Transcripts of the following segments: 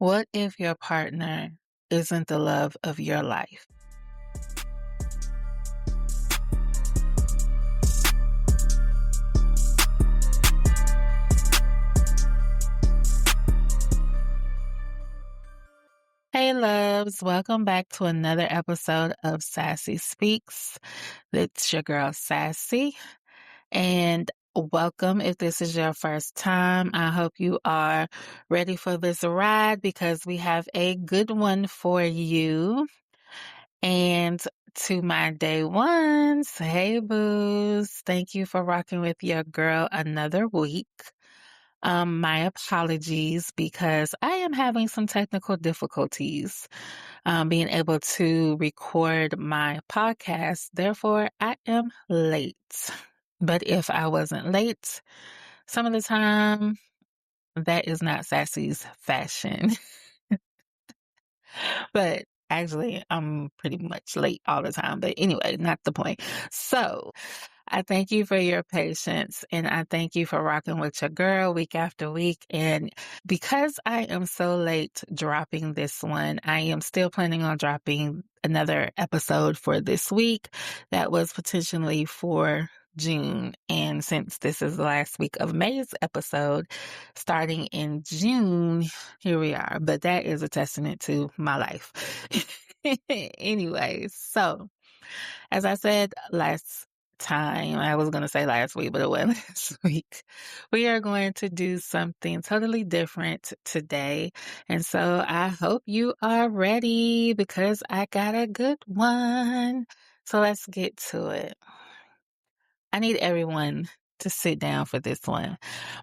What if your partner isn't the love of your life? Hey, loves. Welcome back to another episode of Sassy Speaks. It's your girl, Sassy. And welcome if this is your first time. I hope you are ready for this ride because we have a good one for you. And to my day ones, hey, boos. Thank you for rocking with your girl another week. My apologies because I am having some technical difficulties being able to record my podcast. Therefore, I am late. But if I wasn't late, some of the time, that is not Sassy's fashion. But actually, I'm pretty much late all the time. But anyway, not the point. So I thank you for your patience and I thank you for rocking with your girl week after week. And because I am so late dropping this one, I am still planning on dropping another episode for this week that was potentially for June. And since this is the last week of May's episode, starting in June, here we are. But that is a testament to my life. Anyway, so as I said last time, I was going to say last week, but it wasn't last week. We are going to do something totally different today. And so I hope you are ready because I got a good one. So let's get to it. I need everyone to sit down for this one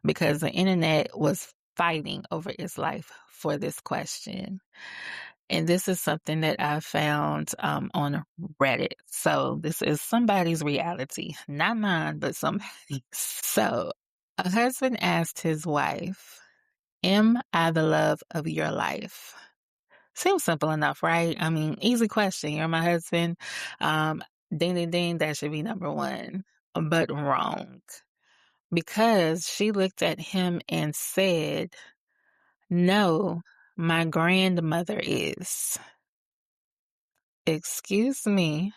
because the internet was fighting over its life for this question. And this is something that I found on Reddit. So this is somebody's reality, not mine, but somebody's. So a husband asked his wife, "Am I the love of your life?" Seems simple enough, right? I mean, easy question. You're my husband. Ding, ding, ding. That should be number one. But wrong. Because she looked at him and said, "No, my grandmother is." Excuse me.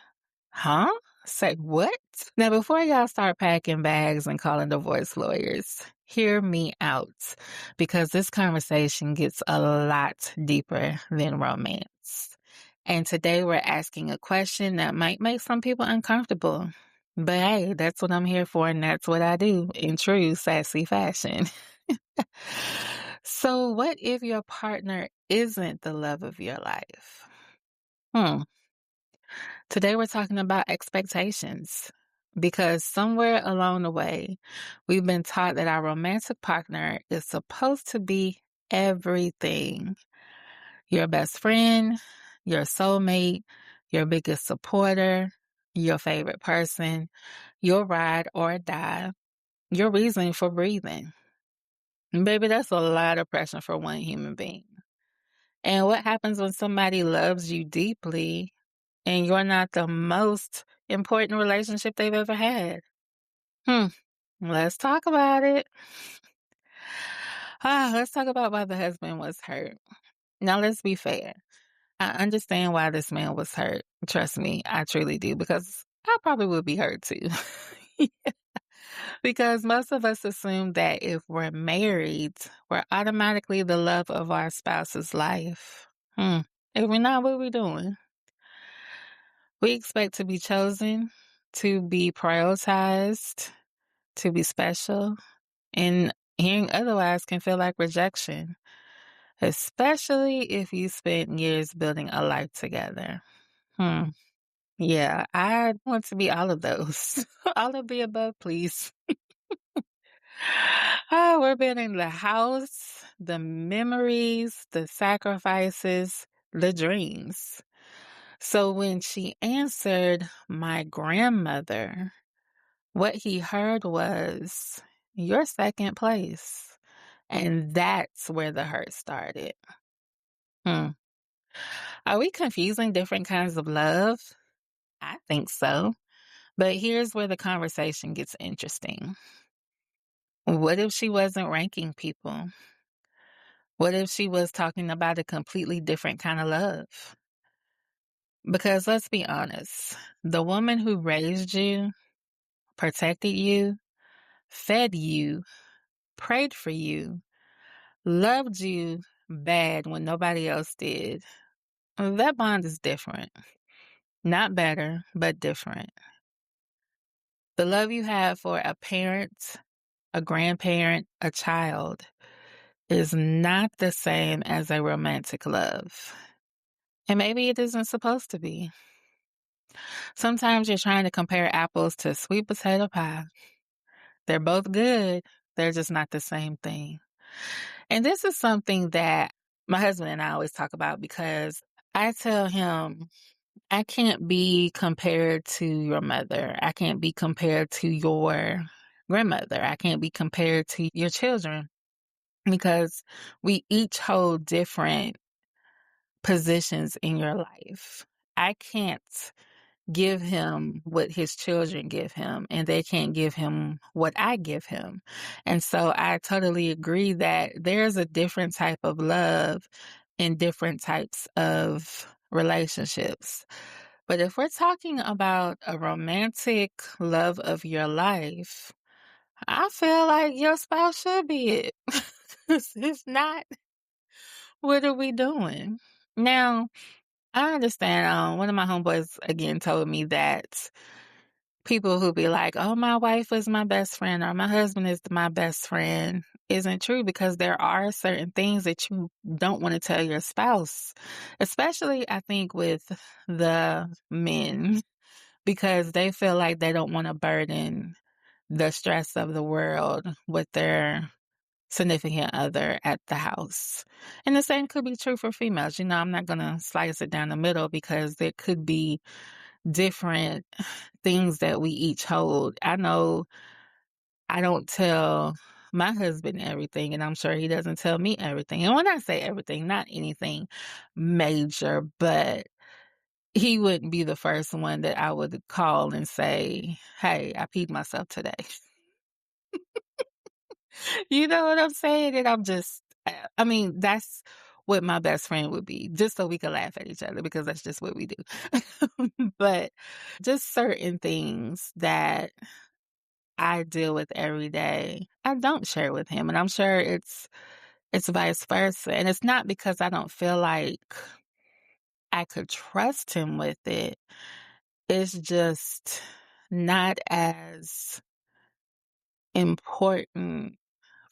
Huh? Say what? Now, before y'all start packing bags and calling divorce lawyers, hear me out because this conversation gets a lot deeper than romance. And today we're asking a question that might make some people uncomfortable. But hey, that's what I'm here for, and that's what I do in true sassy fashion. So, what if your partner isn't the love of your life? Today we're talking about expectations because somewhere along the way, we've been taught that our romantic partner is supposed to be everything. Your best friend, your soulmate, your biggest supporter, your favorite person, your ride or die, your reason for breathing. Baby, that's a lot of pressure for one human being. And what happens when somebody loves you deeply and you're not the most important relationship they've ever had? Let's talk about it. Let's talk about why the husband was hurt. Now, let's be fair. I understand why this man was hurt. Trust me, I truly do, because I probably would be hurt too. Because most of us assume that if we're married, we're automatically the love of our spouse's life. If we're not, what are we doing? We expect to be chosen, to be prioritized, to be special, and hearing otherwise can feel like rejection, especially if you spent years building a life together. Yeah, I want to be all of those. All of the above, please. We're building the house, the memories, the sacrifices, the dreams. So when she answered my grandmother, what he heard was, "You're second place." And that's where the hurt started. Are we confusing different kinds of love? I think so. But here's where the conversation gets interesting. What if she wasn't ranking people? What if she was talking about a completely different kind of love? Because let's be honest, the woman who raised you, protected you, fed you, prayed for you, loved you bad when nobody else did, that bond is different. Not better, but different. The love you have for a parent, a grandparent, a child is not the same as a romantic love. And maybe it isn't supposed to be. Sometimes you're trying to compare apples to sweet potato pie. They're both good, they're just not the same thing. And this is something that my husband and I always talk about because I tell him, I can't be compared to your mother. I can't be compared to your grandmother. I can't be compared to your children because we each hold different positions in your life. I can't give him what his children give him, and they can't give him what I give him. And so I totally agree that there's a different type of love in different types of relationships. But if we're talking about a romantic love of your life, I feel like your spouse should be it. 'Cause if not, what are we doing? Now, I understand. One of my homeboys again told me that people who be like, oh, my wife is my best friend or my husband is my best friend isn't true because there are certain things that you don't want to tell your spouse, especially I think with the men, because they feel like they don't want to burden the stress of the world with their significant other at the house. And the same could be true for females. I'm not going to slice it down the middle because there could be different things that we each hold. I know I don't tell my husband everything, and I'm sure he doesn't tell me everything. And when I say everything, not anything major, but he wouldn't be the first one that I would call and say, hey, I peed myself today. You know what I'm saying? And I mean, that's what my best friend would be, just so we could laugh at each other because that's just what we do. But just certain things that I deal with every day, I don't share with him. And I'm sure it's vice versa. And it's not because I don't feel like I could trust him with it. It's just not as important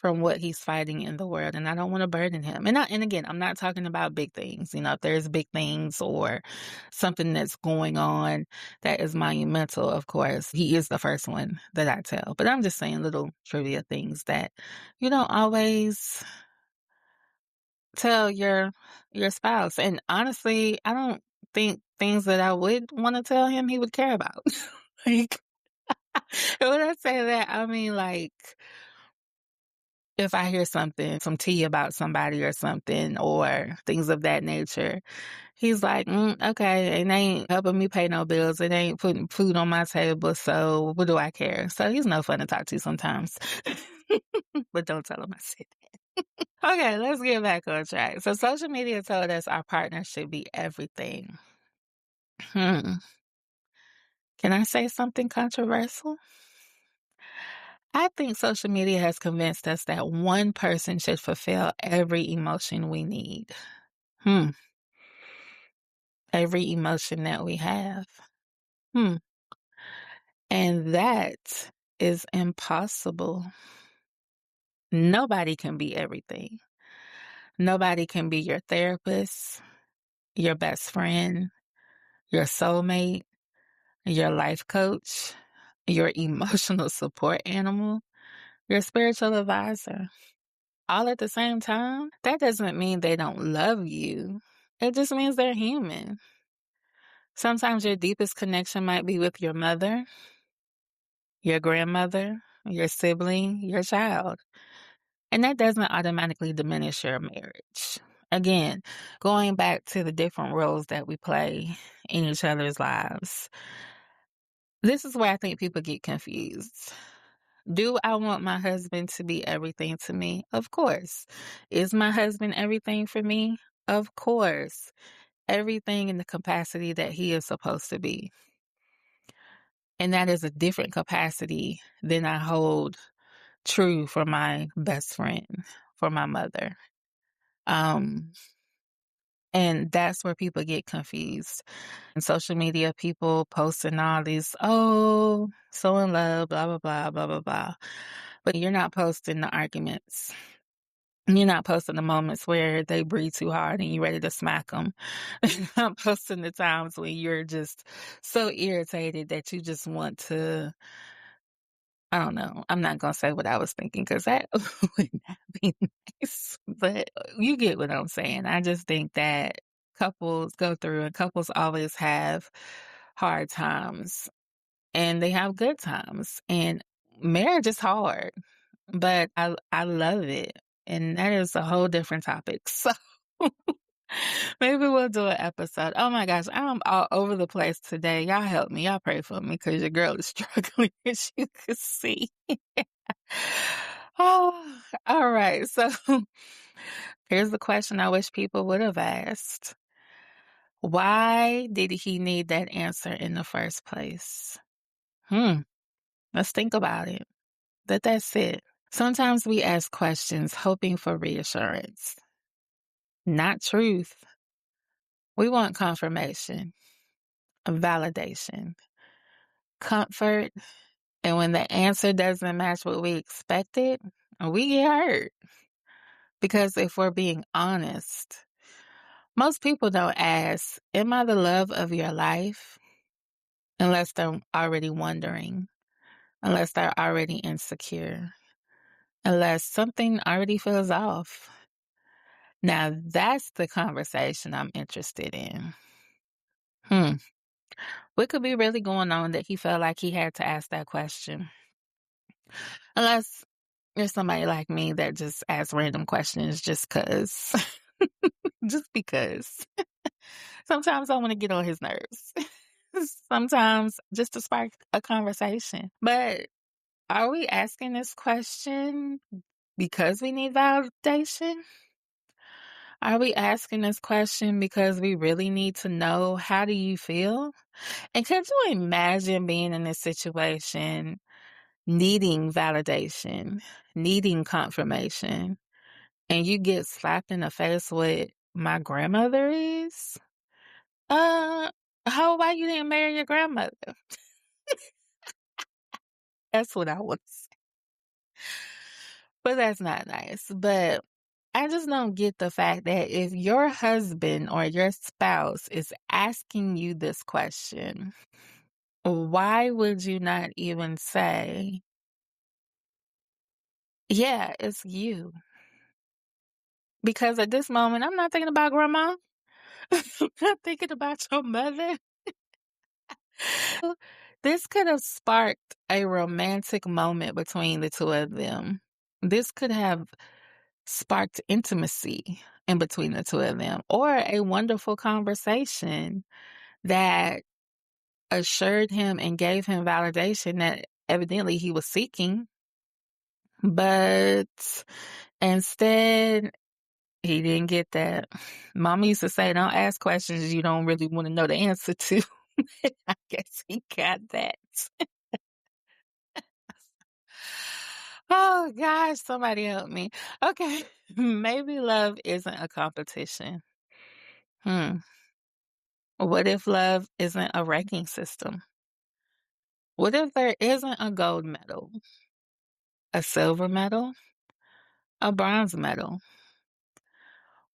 from what he's fighting in the world, and I don't want to burden him. And again, I'm not talking about big things. If there's big things or something that's going on that is monumental, of course, he is the first one that I tell. But I'm just saying little trivia things that you don't always tell your spouse. And honestly, I don't think things that I would want to tell him he would care about. Like, when I say that, I mean like if I hear something, some tea about somebody or something or things of that nature, he's like, okay, it ain't helping me pay no bills. It ain't putting food on my table. So what do I care? So he's no fun to talk to sometimes. But don't tell him I said that. Okay, let's get back on track. So social media told us our partner should be everything. Can I say something controversial? I think social media has convinced us that one person should fulfill every emotion we need. Every emotion that we have. And that is impossible. Nobody can be everything. Nobody can be your therapist, your best friend, your soulmate, your life coach, your emotional support animal, your spiritual advisor, all at the same time. That doesn't mean they don't love you. It just means they're human. Sometimes your deepest connection might be with your mother, your grandmother, your sibling, your child. And that doesn't automatically diminish your marriage. Again, going back to the different roles that we play in each other's lives, this is where I think people get confused. Do I want my husband to be everything to me? Of course. Is my husband everything for me? Of course. Everything in the capacity that he is supposed to be. And that is a different capacity than I hold true for my best friend, for my mother. Um, and that's where people get confused. In social media, people posting all these, oh, so in love, blah, blah, blah, blah, blah, blah. But you're not posting the arguments. You're not posting the moments where they breathe too hard and you're ready to smack them. You're not posting the times when you're just so irritated that you just want to, I don't know. I'm not going to say what I was thinking because that would not be nice. But you get what I'm saying. I just think that couples go through and couples always have hard times and they have good times. And marriage is hard, but I love it. And that is a whole different topic. So maybe we'll do an episode. Oh my gosh, I'm all over the place today. Y'all help me. Y'all pray for me because your girl is struggling, as you can see. Oh, all right. So here's the question I wish people would have asked. Why did he need that answer in the first place? Let's think about it. Let that sit. Sometimes we ask questions hoping for reassurance, not truth. We want confirmation, validation, comfort. And when the answer doesn't match what we expected, we get hurt. Because if we're being honest, most people don't ask, am I the love of your life? Unless they're already wondering, unless they're already insecure, unless something already feels off. Now that's the conversation I'm interested in. What could be really going on that he felt like he had to ask that question? Unless you're somebody like me that just asks random questions just 'cause. Just because. Sometimes I want to get on his nerves. Sometimes just to spark a conversation. But are we asking this question because we need validation? Are we asking this question because we really need to know how do you feel? And could you imagine being in this situation, needing validation, needing confirmation, and you get slapped in the face with my grandmother is? Uh, why you didn't marry your grandmother? That's what I would say. But that's not nice. But I just don't get the fact that if your husband or your spouse is asking you this question, why would you not even say, yeah, it's you? Because at this moment, I'm not thinking about grandma. I'm not thinking about your mother. This could have sparked a romantic moment between the two of them. This could have sparked intimacy in between the two of them, or a wonderful conversation that assured him and gave him validation that evidently he was seeking. But instead, he didn't get that. Mama used to say, don't ask questions you don't really want to know the answer to. I guess he got that. Oh gosh, somebody help me. Okay. Maybe love isn't a competition. Hmm. What if love isn't a ranking system? What if there isn't a gold medal, a silver medal, a bronze medal?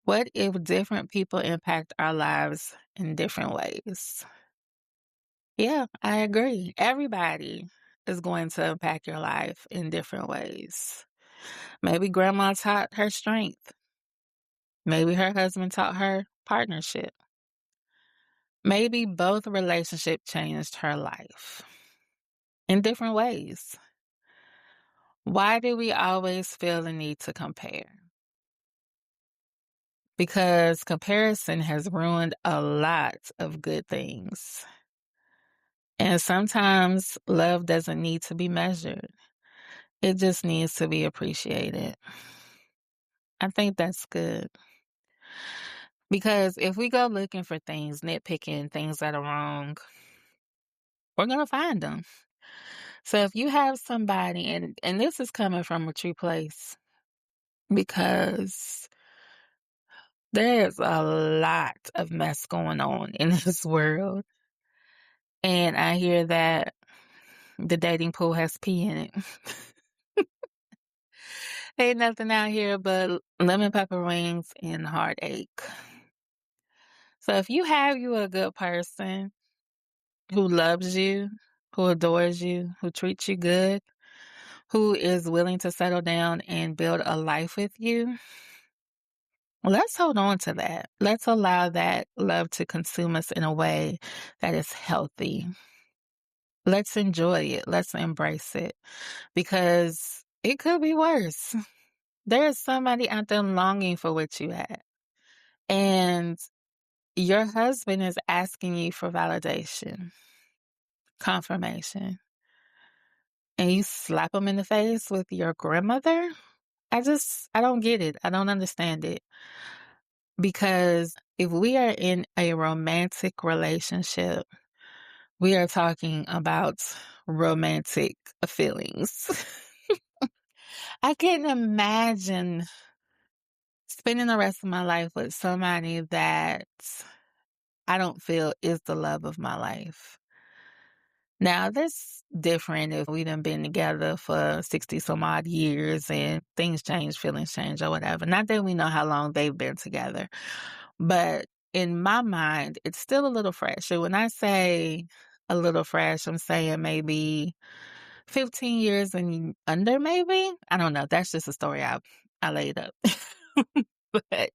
What if different people impact our lives in different ways? Yeah, I agree. Everybody is going to impact your life in different ways. Maybe grandma taught her strength. Maybe her husband taught her partnership. Maybe both relationships changed her life in different ways. Why do we always feel the need to compare? Because comparison has ruined a lot of good things. And sometimes love doesn't need to be measured. It just needs to be appreciated. I think that's good. Because if we go looking for things, nitpicking things that are wrong, we're gonna find them. So if you have somebody, and this is coming from a true place, because there's a lot of mess going on in this world, and I hear that the dating pool has pee in it. Ain't nothing out here but lemon pepper wings and heartache. So if you have you a good person who loves you, who adores you, who treats you good, who is willing to settle down and build a life with you, let's hold on to that. Let's allow that love to consume us in a way that is healthy. Let's enjoy it. Let's embrace it because it could be worse. There is somebody out there longing for what you had. And your husband is asking you for validation, confirmation, and you slap him in the face with your grandmother? I don't get it. I don't understand it. Because if we are in a romantic relationship, we are talking about romantic feelings. I can't imagine spending the rest of my life with somebody that I don't feel is the love of my life. Now, that's different if we done been together for 60 some odd years and things change, feelings change, or whatever. Not that we know how long they've been together, but in my mind, it's still a little fresh. So when I say a little fresh, I'm saying maybe 15 years and under, maybe. I don't know. That's just a story I laid up. But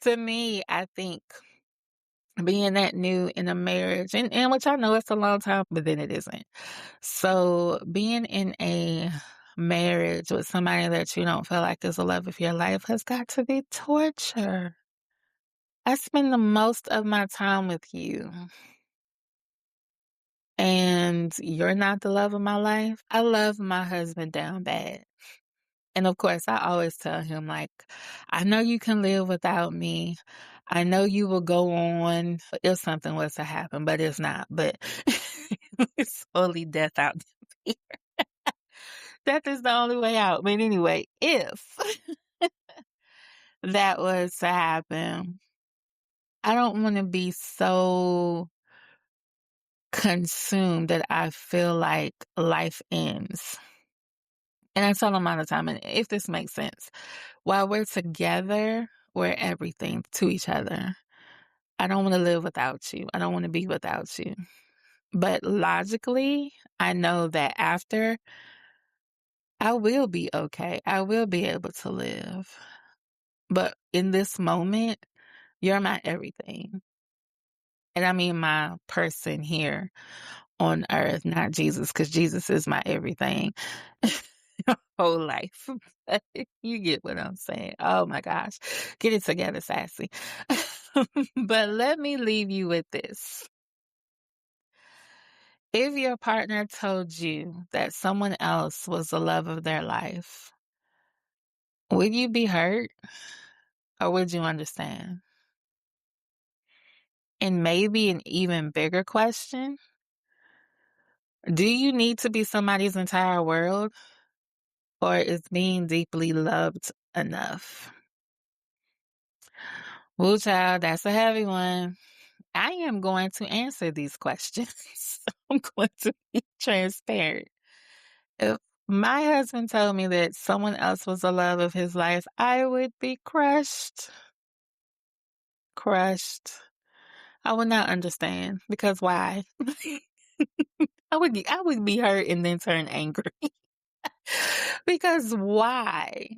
to me, I think being that new in a marriage, and which I know it's a long time, but then it isn't. So being in a marriage with somebody that you don't feel like is the love of your life has got to be torture. I spend the most of my time with you, and you're not the love of my life. I love my husband down bad. And of course, I always tell him, like, I know you can live without me. I know you will go on if something was to happen, but it's not. But it's only death out there. Death is the only way out. But anyway, if that was to happen, I don't want to be so consumed that I feel like life ends. And I tell him all the time, and if this makes sense, while we're together, we're everything to each other. I don't want to live without you. I don't want to be without you. But logically, I know that after, I will be okay. I will be able to live. But in this moment, you're my everything. And I mean my person here on earth, not Jesus, because Jesus is my everything. Whole life. You get what I'm saying. Oh my gosh. Get it together, Sassy. But let me leave you with this. If your partner told you that someone else was the love of their life, would you be hurt or would you understand? And maybe an even bigger question, do you need to be somebody's entire world or is being deeply loved enough? Woo, child, that's a heavy one. I am going to answer these questions. I'm going to be transparent. If my husband told me that someone else was the love of his life, I would be crushed. Crushed. I would not understand because why? I would be hurt and then turn angry. Because why?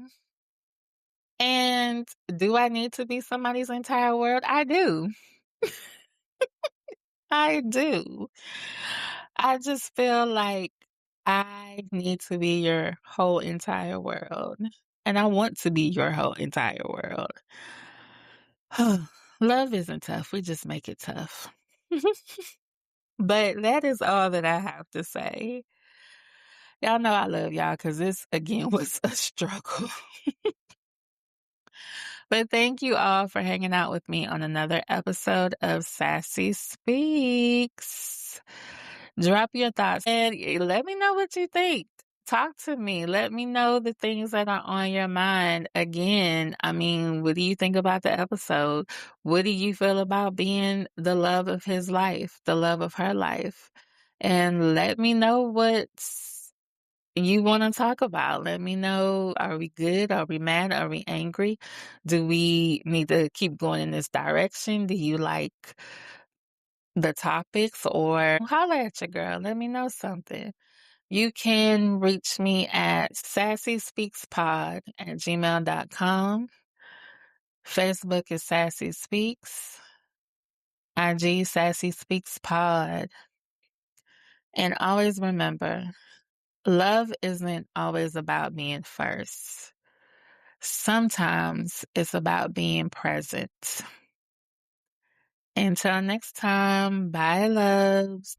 And do I need to be somebody's entire world? I do. I do. I just feel like I need to be your whole entire world. And I want to be your whole entire world. Love isn't tough. We just make it tough. But that is all that I have to say. Y'all know I love y'all because this, again, was a struggle. But thank you all for hanging out with me on another episode of Sassy Speaks. Drop your thoughts and let me know what you think. Talk to me. Let me know the things that are on your mind. Again, I mean, what do you think about the episode? What do you feel about being the love of his life, the love of her life? And let me know what's you want to talk about. Let me know, are we good? Are we mad? Are we angry? Do we need to keep going in this direction? Do you like the topics or holla at your girl? Let me know something. You can reach me at sassyspeakspod@gmail.com. Facebook is Sassy Speaks. IG Sassy Speaks Pod. And always remember, love isn't always about being first. Sometimes it's about being present. Until next time, bye, loves.